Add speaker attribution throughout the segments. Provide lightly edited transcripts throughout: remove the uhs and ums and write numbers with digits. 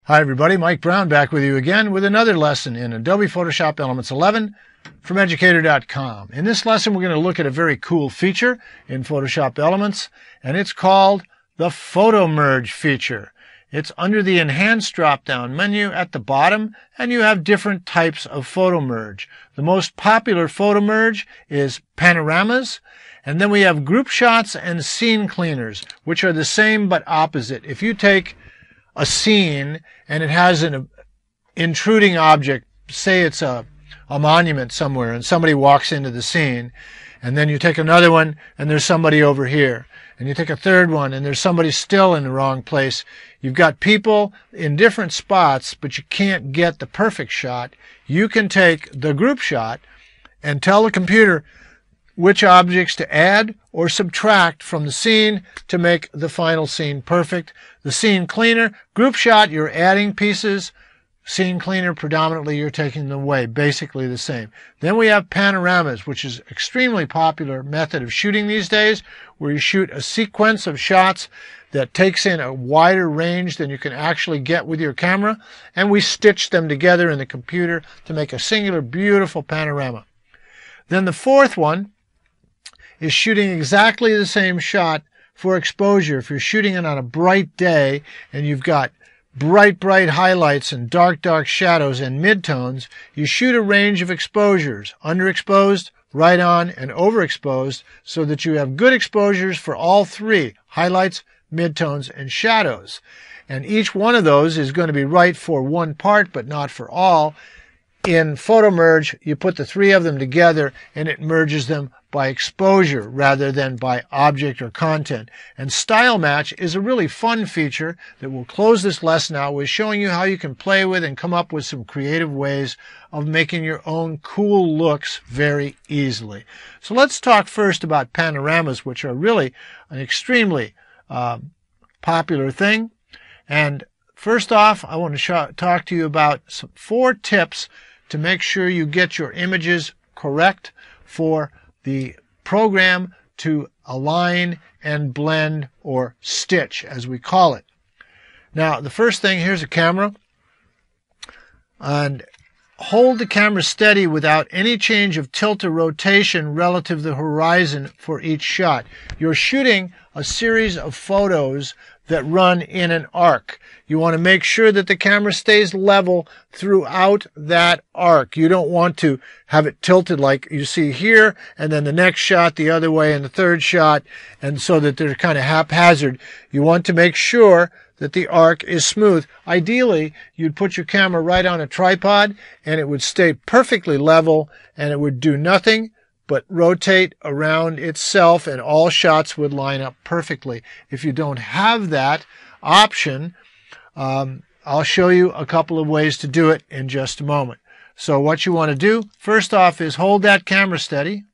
Speaker 1: Hi everybody, Mike Brown back with you again with another lesson in Adobe Photoshop Elements 11 from Educator.com. In this lesson we're going to look at a very cool feature in Photoshop Elements, and it's called the Photomerge feature. It's under the Enhance drop-down menu at the bottom, and you have different types of Photomerge. The most popular Photomerge is panoramas, and then we have group shots and scene cleaners, which are the same but opposite. If you take a scene and it has an intruding object, say it's a monument somewhere and somebody walks into the scene, and then you take another one and there's somebody over here, and you take a third one and there's somebody still in the wrong place. You've got people in different spots, but you can't get the perfect shot. You can take the group shot and tell the computer which objects to add or subtract from the scene to make the final scene perfect. The scene cleaner, group shot, you're adding pieces. Scene cleaner, predominantly you're taking them away, basically the same. Then we have panoramas, which is an extremely popular method of shooting these days, where you shoot a sequence of shots that takes in a wider range than you can actually get with your camera, and we stitch them together in the computer to make a singular, beautiful panorama. Then the fourth one is shooting exactly the same shot for exposure. If you're shooting it on a bright day and you've got bright highlights and dark shadows and midtones, you shoot a range of exposures: underexposed, right on, and overexposed, so that you have good exposures for all three: highlights, midtones, and shadows. And each one of those is going to be right for one part but not for all. In Photomerge, you put the three of them together and it merges them by exposure rather than by object or content. And Style Match is a really fun feature that we'll close this lesson out with, showing you how you can play with and come up with some creative ways of making your own cool looks very easily. So let's talk first about panoramas, which are really an extremely popular thing. And first off, I want to talk to you about 4 tips to make sure you get your images correct for the program to align and blend, or stitch as we call it. Now, the first thing, here's a camera, and hold the camera steady without any change of tilt or rotation relative to the horizon for each shot. You're shooting a series of photos that run in an arc. You want to make sure that the camera stays level throughout that arc. You don't want to have it tilted like you see here, and then the next shot the other way, and the third shot, and so that they're kind of haphazard. You want to make sure that the arc is smooth. Ideally, you'd put your camera right on a tripod, and it would stay perfectly level, and it would do nothing but rotate around itself, and all shots would line up perfectly. If you don't have that option, I'll show you a couple of ways to do it in just a moment. So what you want to do, first off, is hold that camera steady.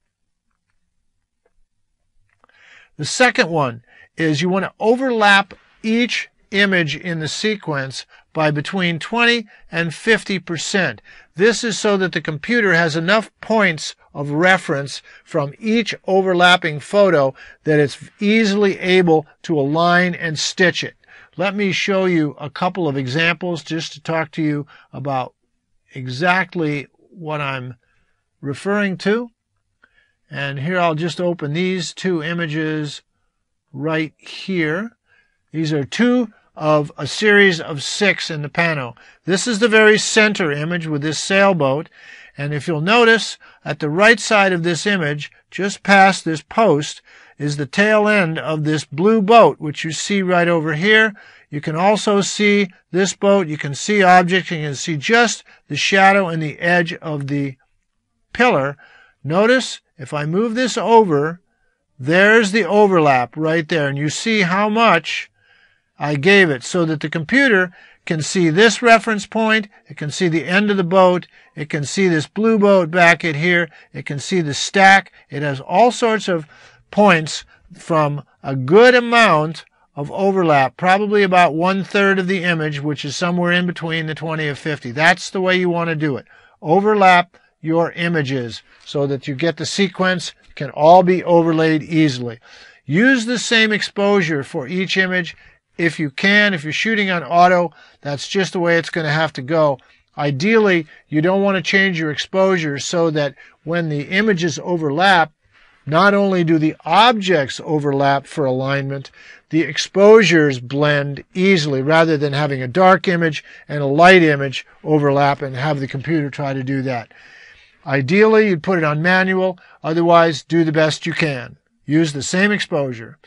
Speaker 1: The second one is you want to overlap each image in the sequence by between 20 and 50%. This is so that the computer has enough points of reference from each overlapping photo that it's easily able to align and stitch it. Let me show you a couple of examples just to talk to you about exactly what I'm referring to. And here I'll just open these 2 images right here. These are 2 of a series of 6 in the pano. This is the very center image with this sailboat, and if you'll notice, at the right side of this image, just past this post, is the tail end of this blue boat, which you see right over here. You can also see this boat, you can see objects, you can see just the shadow and the edge of the pillar. Notice, if I move this over, there's the overlap right there, and you see how much I gave it, so that the computer can see this reference point, it can see the end of the boat, it can see this blue boat back at here, it can see the stack. It has all sorts of points from a good amount of overlap, probably about 1/3 of the image, which is somewhere in between the 20 and 50. That's the way you want to do it. Overlap your images so that you get the sequence, can all be overlaid easily. Use the same exposure for each image if you can. If you're shooting on auto, that's just the way it's going to have to go. Ideally, you don't want to change your exposure so that when the images overlap, not only do the objects overlap for alignment, the exposures blend easily rather than having a dark image and a light image overlap and have the computer try to do that. Ideally, you'd put it on manual. Otherwise, do the best you can. Use the same exposure.